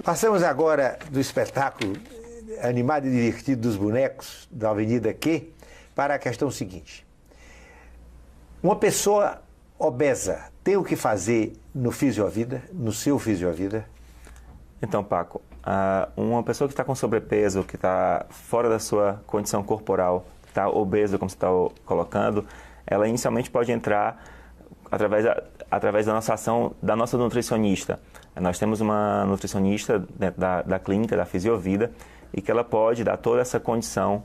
Passamos agora do espetáculo animado e divertido dos bonecos da Avenida Q para a questão seguinte. Uma pessoa obesa tem o que fazer no Fisiovida, no seu Fisiovida? Então, Paco, uma pessoa que está com sobrepeso, que está fora da sua condição corporal, está obesa, como você está colocando, ela inicialmente pode entrar através da nossa ação, da nossa nutricionista. Nós temos uma nutricionista dentro da clínica, da Fisiovida, e que ela pode dar toda essa condição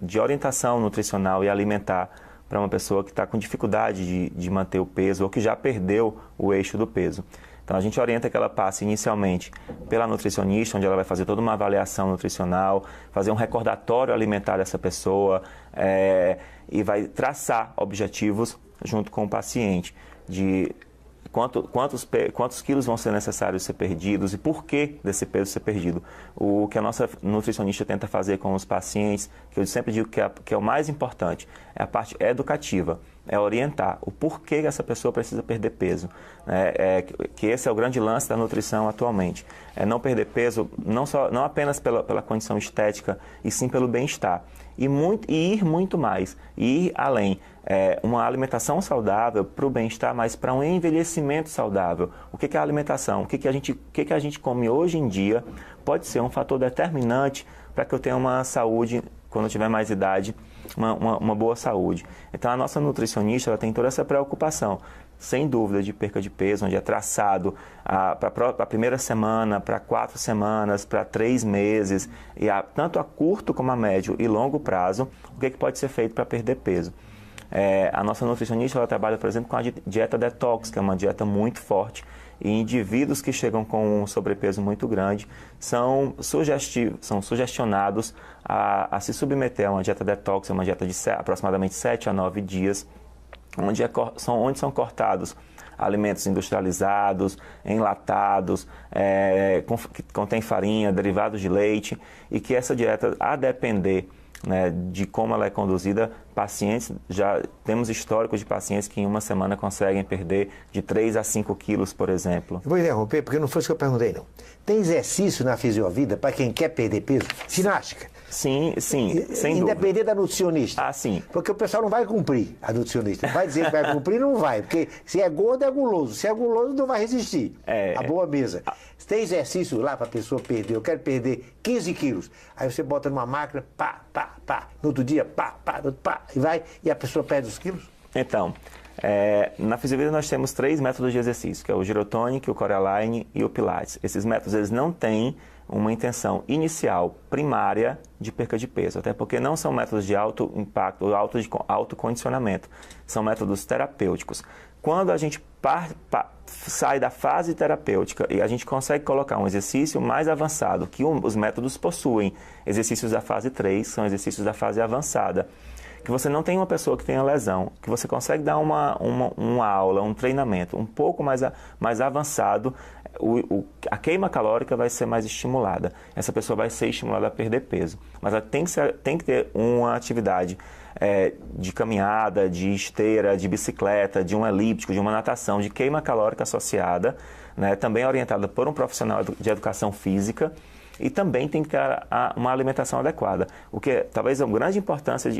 de orientação nutricional e alimentar para uma pessoa que está com dificuldade de manter o peso ou que já perdeu o eixo do peso. Então, a gente orienta que ela passe inicialmente pela nutricionista, onde ela vai fazer toda uma avaliação nutricional, fazer um recordatório alimentar dessa pessoa e vai traçar objetivos junto com o paciente de quantos quilos vão ser necessários ser perdidos e por que desse peso ser perdido. O que a nossa nutricionista tenta fazer com os pacientes, que eu sempre digo que é o mais importante, é a parte educativa, é orientar o porquê que essa pessoa precisa perder peso. Que esse é o grande lance da nutrição atualmente. É não perder peso não apenas pela condição estética, e sim pelo bem-estar. E ir muito mais, e ir além. Uma alimentação saudável para o bem-estar, mas para um envelhecimento saudável. O que é a alimentação? O que a gente come hoje em dia pode ser um fator determinante para que eu tenha uma saúde, quando eu tiver mais idade, uma boa saúde. Então, a nossa nutricionista ela tem toda essa preocupação, sem dúvida, de perca de peso, onde é traçado para a primeira semana, para 4 semanas, para 3 meses, e tanto a curto como a médio e longo prazo, o que pode ser feito para perder peso. A nossa nutricionista ela trabalha, por exemplo, com a dieta detox, que é uma dieta muito forte, e indivíduos que chegam com um sobrepeso muito grande são sugestionados a se submeter a uma dieta detox, uma dieta de aproximadamente 7 a 9 dias, onde são cortados alimentos industrializados, enlatados, que contém farinha, derivados de leite, e que essa dieta, a depender de como ela é conduzida, já temos históricos de pacientes que em uma semana conseguem perder de 3 a 5 quilos, por exemplo. Eu vou interromper, porque não foi isso que eu perguntei, não. Tem exercício na Fisiovida para quem quer perder peso? Ginástica? Sim, sem dúvida. Independente da nutricionista? Sim. Porque o pessoal não vai cumprir, a nutricionista. Vai dizer que vai cumprir, não vai. Porque se é gordo, é guloso. Se é guloso, não vai resistir. A boa mesa. Tem exercício lá para a pessoa perder. Eu quero perder 15 quilos. Aí você bota numa máquina, pá. No outro dia, pá. E vai, e a pessoa perde os quilos? Então, na Fisiovida nós temos 3 métodos de exercício, que é o Girotonic, o Corealine e o Pilates. Esses métodos eles não têm uma intenção inicial, primária, de perca de peso, até porque não são métodos de alto impacto ou autocondicionamento, são métodos terapêuticos. Quando a gente sai da fase terapêutica e a gente consegue colocar um exercício mais avançado, que os métodos possuem, exercícios da fase 3, são exercícios da fase avançada, que você não tem uma pessoa que tenha lesão, que você consegue dar uma aula, um treinamento um pouco mais avançado, a queima calórica vai ser mais estimulada. Essa pessoa vai ser estimulada a perder peso. Mas ela tem que ter uma atividade de caminhada, de esteira, de bicicleta, de um elíptico, de uma natação, de queima calórica associada, também orientada por um profissional de educação física, e também tem que ter uma alimentação adequada. O que talvez a grande importância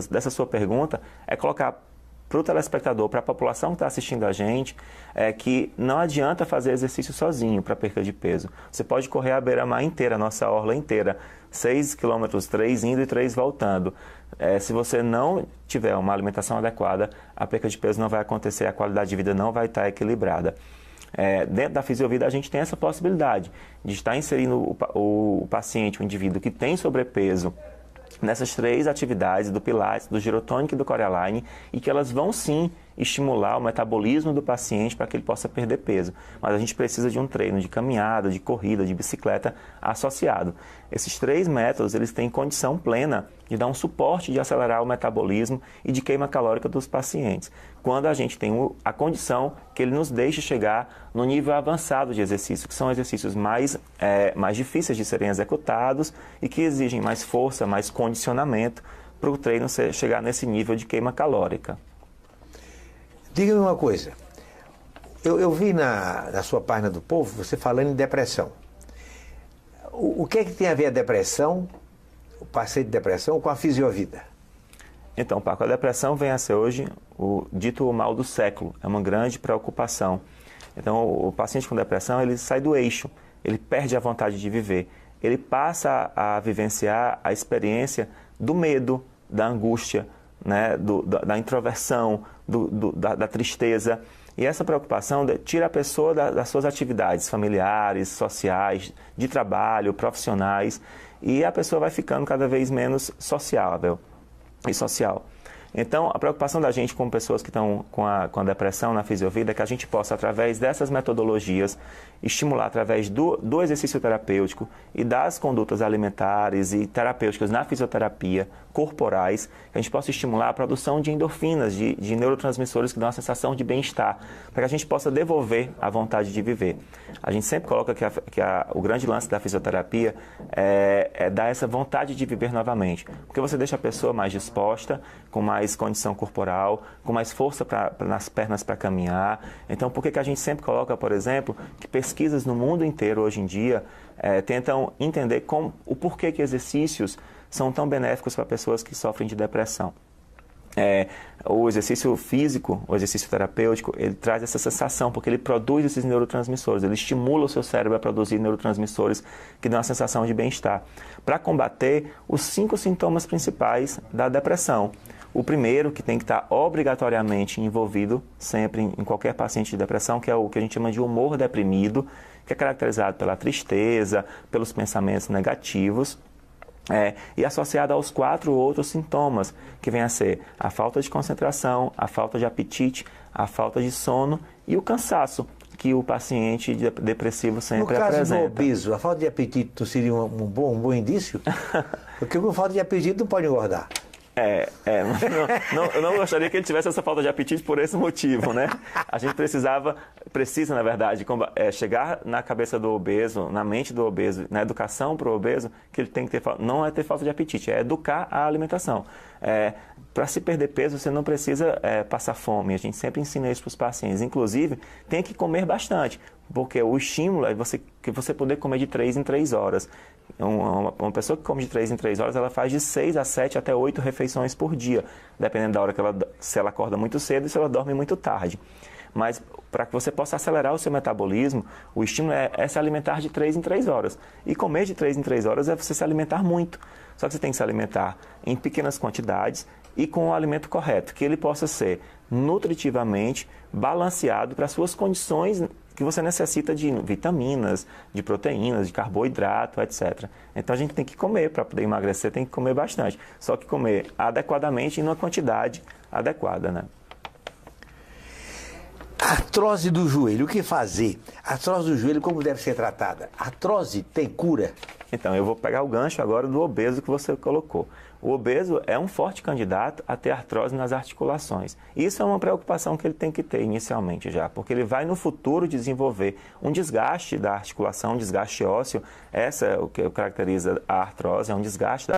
dessa sua pergunta é colocar para o telespectador, para a população que está assistindo a gente, que não adianta fazer exercício sozinho para perda de peso. Você pode correr a beira-mar inteira, a nossa orla inteira, 6 quilômetros, 3 indo e 3 voltando. Se você não tiver uma alimentação adequada, a perda de peso não vai acontecer, a qualidade de vida não vai estar equilibrada. Dentro da Fisiovida a gente tem essa possibilidade de estar inserindo o paciente, o indivíduo que tem sobrepeso, nessas 3 atividades do Pilates, do Girotonic e do Corealine, e que elas vão sim estimular o metabolismo do paciente para que ele possa perder peso. Mas a gente precisa de um treino de caminhada, de corrida, de bicicleta associado. Esses 3 métodos eles têm condição plena de dar um suporte de acelerar o metabolismo e de queima calórica dos pacientes, quando a gente tem a condição que ele nos deixe chegar no nível avançado de exercício, que são exercícios mais difíceis de serem executados e que exigem mais força, mais condicionamento para o treino chegar nesse nível de queima calórica. Diga-me uma coisa, eu vi na sua página do Povo você falando em depressão. O que é que tem a ver a depressão, o paciente de depressão, com a fisiovida? Então, Paco, a depressão vem a ser hoje o dito mal do século, é uma grande preocupação. Então, o paciente com depressão, ele sai do eixo, ele perde a vontade de viver, ele passa a vivenciar a experiência do medo, da angústia, né, da introversão, da tristeza. E essa preocupação tira a pessoa das suas atividades familiares, sociais, de trabalho, profissionais, e a pessoa vai ficando cada vez menos sociável e social. Então, a preocupação da gente com pessoas que estão com a depressão na fisiovida é que a gente possa, através dessas metodologias, estimular através do exercício terapêutico e das condutas alimentares e terapêuticas na fisioterapia, corporais, que a gente possa estimular a produção de endorfinas, de neurotransmissores que dão a sensação de bem-estar, para que a gente possa devolver a vontade de viver. A gente sempre coloca que o grande lance da fisioterapia é dar essa vontade de viver novamente, porque você deixa a pessoa mais disposta, com mais condição corporal, com mais força nas pernas para caminhar. Então, por que a gente sempre coloca, por exemplo, que pesquisas no mundo inteiro hoje em dia tentam entender o porquê que exercícios são tão benéficos para pessoas que sofrem de depressão. O exercício físico, o exercício terapêutico, ele traz essa sensação, porque ele produz esses neurotransmissores, ele estimula o seu cérebro a produzir neurotransmissores que dão a sensação de bem-estar. Para combater os 5 sintomas principais da depressão. O primeiro, que tem que estar obrigatoriamente envolvido sempre em qualquer paciente de depressão, que é o que a gente chama de humor deprimido, que é caracterizado pela tristeza, pelos pensamentos negativos, e associado aos 4 outros sintomas, que vem a ser a falta de concentração, a falta de apetite, a falta de sono e o cansaço, que o paciente depressivo sempre apresenta. No caso do obeso, a falta de apetite seria um bom indício? Porque com falta de apetite não pode engordar. Eu não gostaria que ele tivesse essa falta de apetite por esse motivo, né? A gente precisa, na verdade, chegar na cabeça do obeso, na mente do obeso, na educação para o obeso, que ele tem que não é ter falta de apetite, é educar a alimentação. Para se perder peso, você não precisa passar fome, a gente sempre ensina isso para os pacientes. Inclusive, tem que comer bastante, porque o estímulo é você poder comer de 3 em 3 horas. Uma pessoa que come de 3 em 3 horas, ela faz de 6 a 7 até 8 refeições por dia, dependendo da hora se ela acorda muito cedo e se ela dorme muito tarde. Mas para que você possa acelerar o seu metabolismo, o estímulo é se alimentar de 3 em 3 horas. E comer de 3 em 3 horas é você se alimentar muito. Só que você tem que se alimentar em pequenas quantidades e com o alimento correto, que ele possa ser nutritivamente balanceado para as suas condições que você necessita de vitaminas, de proteínas, de carboidrato, etc. Então a gente tem que comer, para poder emagrecer tem que comer bastante. Só que comer adequadamente e numa quantidade adequada, né? Artrose do joelho, o que fazer? Artrose do joelho, como deve ser tratada? Artrose tem cura? Então, eu vou pegar o gancho agora do obeso que você colocou. O obeso é um forte candidato a ter artrose nas articulações. Isso é uma preocupação que ele tem que ter inicialmente já, porque ele vai no futuro desenvolver um desgaste da articulação, um desgaste ósseo. Essa é o que caracteriza a artrose, é um desgaste da